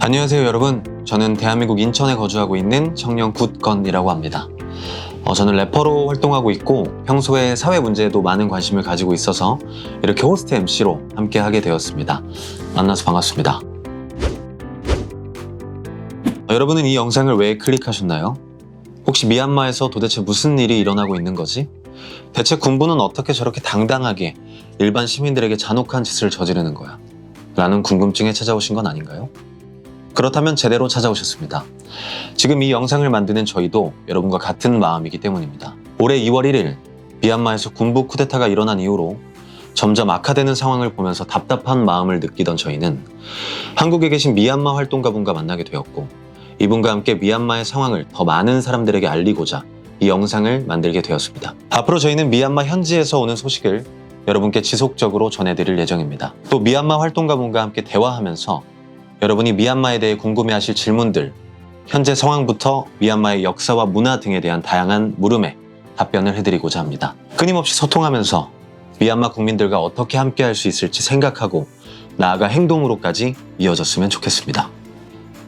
안녕하세요 여러분, 저는 대한민국 인천에 거주하고 있는 청년 굿건이라고 합니다. 저는 래퍼로 활동하고 있고 평소에 사회 문제에도 많은 관심을 가지고 있어서 이렇게 호스트 MC로 함께 하게 되었습니다. 만나서 반갑습니다. 여러분은 이 영상을 왜 클릭하셨나요? 혹시 미얀마에서 도대체 무슨 일이 일어나고 있는 거지? 대체 군부는 어떻게 저렇게 당당하게 일반 시민들에게 잔혹한 짓을 저지르는 거야? 라는 궁금증에 찾아오신 건 아닌가요? 그렇다면 제대로 찾아오셨습니다. 지금 이 영상을 만드는 저희도 여러분과 같은 마음이기 때문입니다. 올해 2월 1일 미얀마에서 군부 쿠데타가 일어난 이후로 점점 악화되는 상황을 보면서 답답한 마음을 느끼던 저희는 한국에 계신 미얀마 활동가분과 만나게 되었고 이분과 함께 미얀마의 상황을 더 많은 사람들에게 알리고자 이 영상을 만들게 되었습니다. 앞으로 저희는 미얀마 현지에서 오는 소식을 여러분께 지속적으로 전해드릴 예정입니다. 또 미얀마 활동가분과 함께 대화하면서 여러분이 미얀마에 대해 궁금해하실 질문들, 현재 상황부터 미얀마의 역사와 문화 등에 대한 다양한 물음에 답변을 해드리고자 합니다. 끊임없이 소통하면서 미얀마 국민들과 어떻게 함께할 수 있을지 생각하고 나아가 행동으로까지 이어졌으면 좋겠습니다.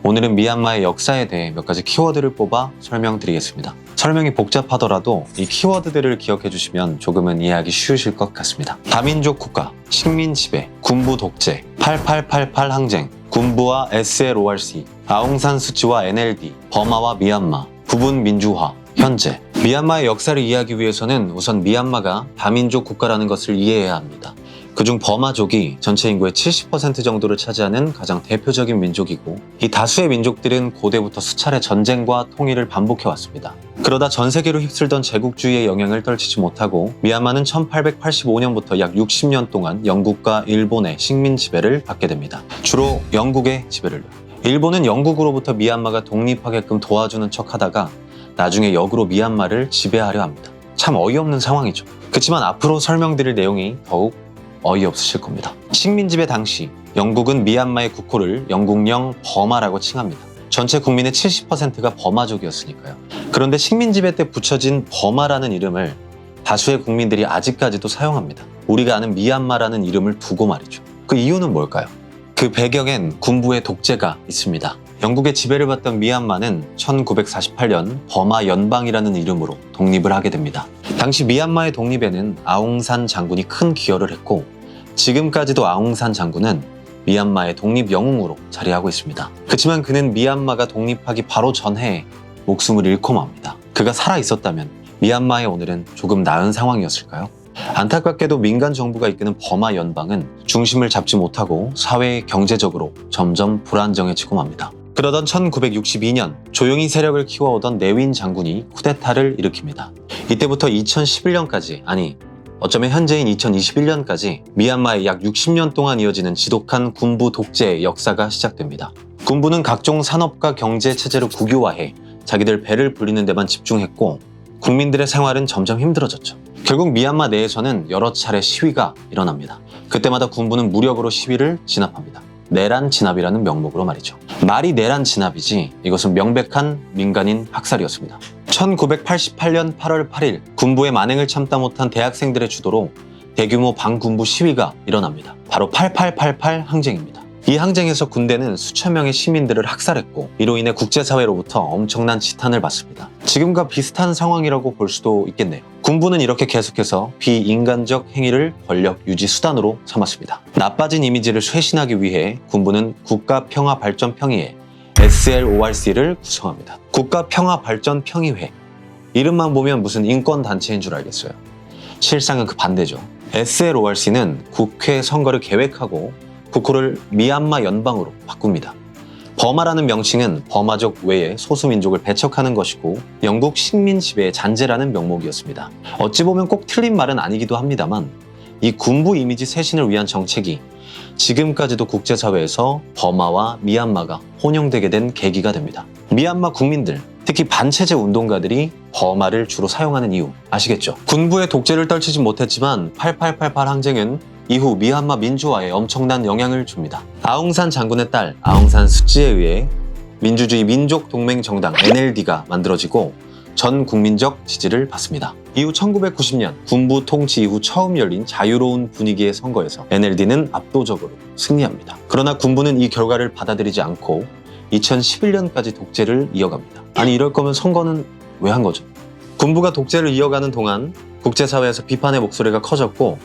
오늘은 미얀마의 역사에 대해 몇 가지 키워드를 뽑아 설명드리겠습니다. 설명이 복잡하더라도 이 키워드들을 기억해 주시면 조금은 이해하기 쉬우실 것 같습니다. 다민족 국가, 식민 지배, 군부 독재, 8888 항쟁, 군부와 SLORC, 아웅산 수치와 NLD, 버마와 미얀마, 부분 민주화, 현재. 미얀마의 역사를 이해하기 위해서는 우선 미얀마가 다민족 국가라는 것을 이해해야 합니다. 그중 버마족이 전체 인구의 70% 정도를 차지하는 가장 대표적인 민족이고 이 다수의 민족들은 고대부터 수차례 전쟁과 통일을 반복해왔습니다. 그러다 전 세계로 휩쓸던 제국주의의 영향을 떨치지 못하고 미얀마는 1885년부터 약 60년 동안 영국과 일본의 식민 지배를 받게 됩니다. 주로 영국의 지배를요. 일본은 영국으로부터 미얀마가 독립하게끔 도와주는 척하다가 나중에 역으로 미얀마를 지배하려 합니다. 참 어이없는 상황이죠. 그렇지만 앞으로 설명드릴 내용이 더욱 어이없으실 겁니다. 식민지배 당시 영국은 미얀마의 국호를 영국령 버마라고 칭합니다. 전체 국민의 70%가 버마족이었으니까요. 그런데 식민지배 때 붙여진 버마라는 이름을 다수의 국민들이 아직까지도 사용합니다. 우리가 아는 미얀마라는 이름을 두고 말이죠. 그 이유는 뭘까요? 그 배경엔 군부의 독재가 있습니다. 영국의 지배를 받던 미얀마는 1948년 버마 연방이라는 이름으로 독립을 하게 됩니다. 당시 미얀마의 독립에는 아웅산 장군이 큰 기여를 했고 지금까지도 아웅산 장군은 미얀마의 독립 영웅으로 자리하고 있습니다. 그렇지만 그는 미얀마가 독립하기 바로 전해에 목숨을 잃고 맙니다. 그가 살아있었다면 미얀마의 오늘은 조금 나은 상황이었을까요? 안타깝게도 민간 정부가 이끄는 버마 연방은 중심을 잡지 못하고 사회 경제적으로 점점 불안정해지고 맙니다. 그러던 1962년 조용히 세력을 키워오던 네윈 장군이 쿠데타를 일으킵니다. 이때부터 2011년까지 어쩌면 현재인 2021년까지 미얀마에 약 60년 동안 이어지는 지독한 군부 독재의 역사가 시작됩니다. 군부는 각종 산업과 경제 체제를 국유화해 자기들 배를 불리는 데만 집중했고 국민들의 생활은 점점 힘들어졌죠. 결국 미얀마 내에서는 여러 차례 시위가 일어납니다. 그때마다 군부는 무력으로 시위를 진압합니다. 내란 진압이라는 명목으로 말이죠. 말이 내란 진압이지 이것은 명백한 민간인 학살이었습니다. 1988년 8월 8일 군부의 만행을 참다 못한 대학생들의 주도로 대규모 반군부 시위가 일어납니다. 바로 8888 항쟁입니다. 이 항쟁에서 군대는 수천 명의 시민들을 학살했고 이로 인해 국제사회로부터 엄청난 지탄을 받습니다. 지금과 비슷한 상황이라고 볼 수도 있겠네요. 군부는 이렇게 계속해서 비인간적 행위를 권력 유지 수단으로 삼았습니다. 나빠진 이미지를 쇄신하기 위해 군부는 국가평화발전평의회 SLORC를 구성합니다. 국가평화발전평의회 이름만 보면 무슨 인권단체인 줄 알겠어요. 실상은 그 반대죠. SLORC는 국회 선거를 계획하고 국호를 미얀마 연방으로 바꿉니다. 버마라는 명칭은 버마족 외의 소수민족을 배척하는 것이고 영국 식민 지배의 잔재라는 명목이었습니다. 어찌 보면 꼭 틀린 말은 아니기도 합니다만 이 군부 이미지 쇄신을 위한 정책이 지금까지도 국제사회에서 버마와 미얀마가 혼용되게 된 계기가 됩니다. 미얀마 국민들, 특히 반체제 운동가들이 버마를 주로 사용하는 이유 아시겠죠? 군부의 독재를 떨치지 못했지만 8888 항쟁은 이후 미얀마 민주화에 엄청난 영향을 줍니다. 아웅산 장군의 딸 아웅산 수치에 의해 민주주의 민족동맹정당 NLD가 만들어지고 전 국민적 지지를 받습니다. 이후 1990년 군부 통치 이후 처음 열린 자유로운 분위기의 선거에서 NLD는 압도적으로 승리합니다. 그러나 군부는 이 결과를 받아들이지 않고 2011년까지 독재를 이어갑니다. 아니 이럴 거면 선거는 왜 한 거죠? 군부가 독재를 이어가는 동안 국제사회에서 비판의 목소리가 커졌고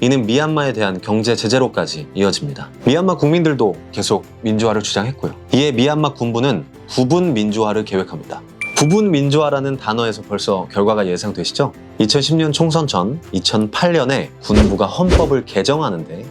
이는 미얀마에 대한 경제 제재로까지 이어집니다. 미얀마 국민들도 계속 민주화를 주장했고요. 이에 미얀마 군부는 부분 민주화를 계획합니다. 부분 민주화라는 단어에서 벌써 결과가 예상되시죠? 2010년 총선 전 2008년에 군부가 헌법을 개정하는데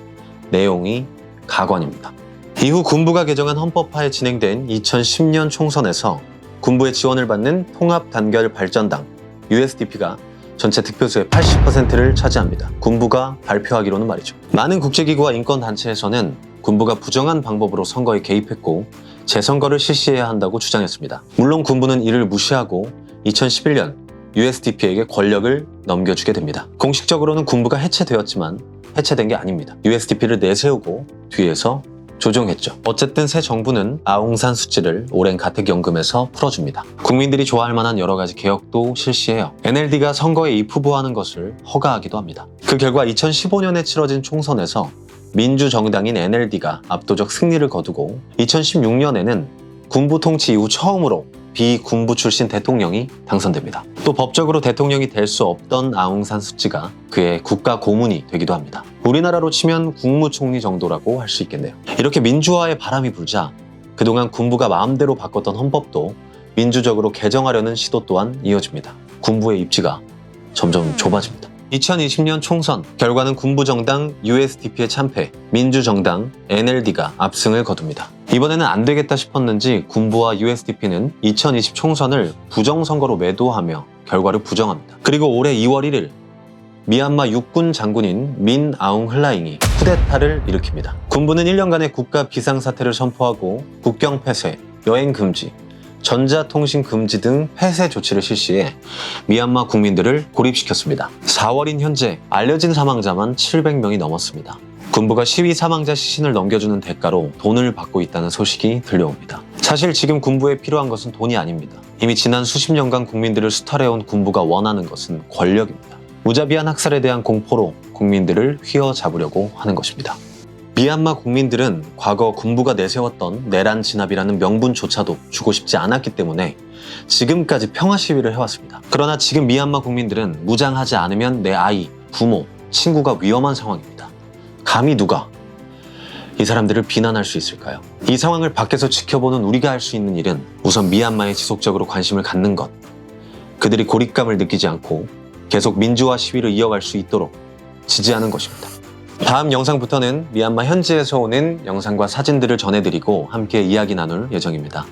내용이 가관입니다. 이후 군부가 개정한 헌법하에 진행된 2010년 총선에서 군부의 지원을 받는 통합단결발전당 USDP가 전체 득표수의 80%를 차지합니다. 군부가 발표하기로는 말이죠. 많은 국제기구와 인권단체에서는 군부가 부정한 방법으로 선거에 개입했고 재선거를 실시해야 한다고 주장했습니다. 물론 군부는 이를 무시하고 2011년 USDP에게 권력을 넘겨주게 됩니다. 공식적으로는 군부가 해체되었지만 해체된 게 아닙니다. USDP를 내세우고 뒤에서 조종했죠. 어쨌든 새 정부는 아웅산 수치를 오랜 가택연금에서 풀어줍니다. 국민들이 좋아할 만한 여러 가지 개혁도 실시해요. NLD가 선거에 입후보하는 것을 허가하기도 합니다. 그 결과 2015년에 치러진 총선에서 민주정당인 NLD가 압도적 승리를 거두고 2016년에는 군부 통치 이후 처음으로 비군부 출신 대통령이 당선됩니다. 또 법적으로 대통령이 될 수 없던 아웅산 수치가 그의 국가 고문이 되기도 합니다. 우리나라로 치면 국무총리 정도라고 할 수 있겠네요. 이렇게 민주화의 바람이 불자 그동안 군부가 마음대로 바꿨던 헌법도 민주적으로 개정하려는 시도 또한 이어집니다. 군부의 입지가 점점 좁아집니다. 2020년 총선 결과는 군부정당 USDP의 참패, 민주정당 NLD가 압승을 거둡니다. 이번에는 안 되겠다 싶었는지 군부와 USDP는 2020 총선을 부정선거로 매도하며 결과를 부정합니다. 그리고 올해 2월 1일 미얀마 육군 장군인 민 아웅 흘라잉이 쿠데타를 일으킵니다. 군부는 1년간의 국가 비상사태를 선포하고 국경 폐쇄, 여행 금지, 전자통신 금지 등 폐쇄 조치를 실시해 미얀마 국민들을 고립시켰습니다. 4월인 현재 알려진 사망자만 700명이 넘었습니다. 군부가 시위 사망자 시신을 넘겨주는 대가로 돈을 받고 있다는 소식이 들려옵니다. 사실 지금 군부에 필요한 것은 돈이 아닙니다. 이미 지난 수십 년간 국민들을 수탈해온 군부가 원하는 것은 권력입니다. 무자비한 학살에 대한 공포로 국민들을 휘어잡으려고 하는 것입니다. 미얀마 국민들은 과거 군부가 내세웠던 내란 진압이라는 명분조차도 주고 싶지 않았기 때문에 지금까지 평화 시위를 해왔습니다. 그러나 지금 미얀마 국민들은 무장하지 않으면 내 아이, 부모, 친구가 위험한 상황입니다. 감히 누가 이 사람들을 비난할 수 있을까요? 이 상황을 밖에서 지켜보는 우리가 할 수 있는 일은 우선 미얀마에 지속적으로 관심을 갖는 것, 그들이 고립감을 느끼지 않고 계속 민주화 시위를 이어갈 수 있도록 지지하는 것입니다. 다음 영상부터는 미얀마 현지에서 오는 영상과 사진들을 전해드리고 함께 이야기 나눌 예정입니다.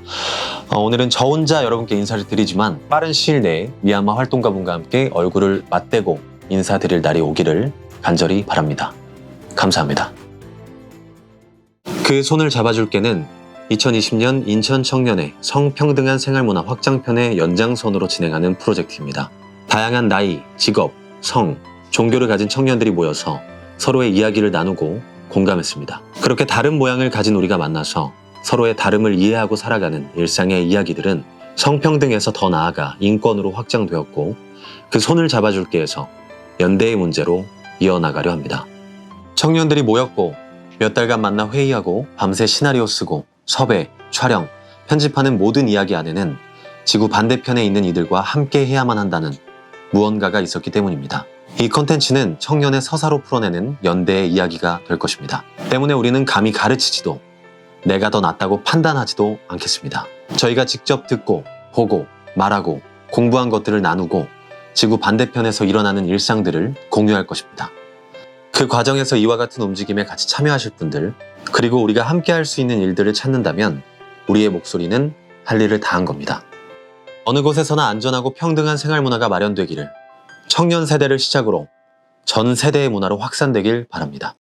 오늘은 저 혼자 여러분께 인사를 드리지만 빠른 시일 내에 미얀마 활동가분과 함께 얼굴을 맞대고 인사드릴 날이 오기를 간절히 바랍니다. 감사합니다. 그 손을 잡아줄게는 2020년 인천 청년의 성평등한 생활문화 확장편의 연장선으로 진행하는 프로젝트입니다. 다양한 나이, 직업, 성, 종교를 가진 청년들이 모여서 서로의 이야기를 나누고 공감했습니다. 그렇게 다른 모양을 가진 우리가 만나서 서로의 다름을 이해하고 살아가는 일상의 이야기들은 성평등에서 더 나아가 인권으로 확장되었고 그 손을 잡아줄게에서 연대의 문제로 이어나가려 합니다. 청년들이 모였고 몇 달간 만나 회의하고 밤새 시나리오 쓰고 섭외, 촬영, 편집하는 모든 이야기 안에는 지구 반대편에 있는 이들과 함께 해야만 한다는 무언가가 있었기 때문입니다. 이 컨텐츠는 청년의 서사로 풀어내는 연대의 이야기가 될 것입니다. 때문에 우리는 감히 가르치지도 내가 더 낫다고 판단하지도 않겠습니다. 저희가 직접 듣고 보고 말하고 공부한 것들을 나누고 지구 반대편에서 일어나는 일상들을 공유할 것입니다. 그 과정에서 이와 같은 움직임에 같이 참여하실 분들, 그리고 우리가 함께 할 수 있는 일들을 찾는다면 우리의 목소리는 할 일을 다한 겁니다. 어느 곳에서나 안전하고 평등한 생활 문화가 마련되기를, 청년 세대를 시작으로 전 세대의 문화로 확산되길 바랍니다.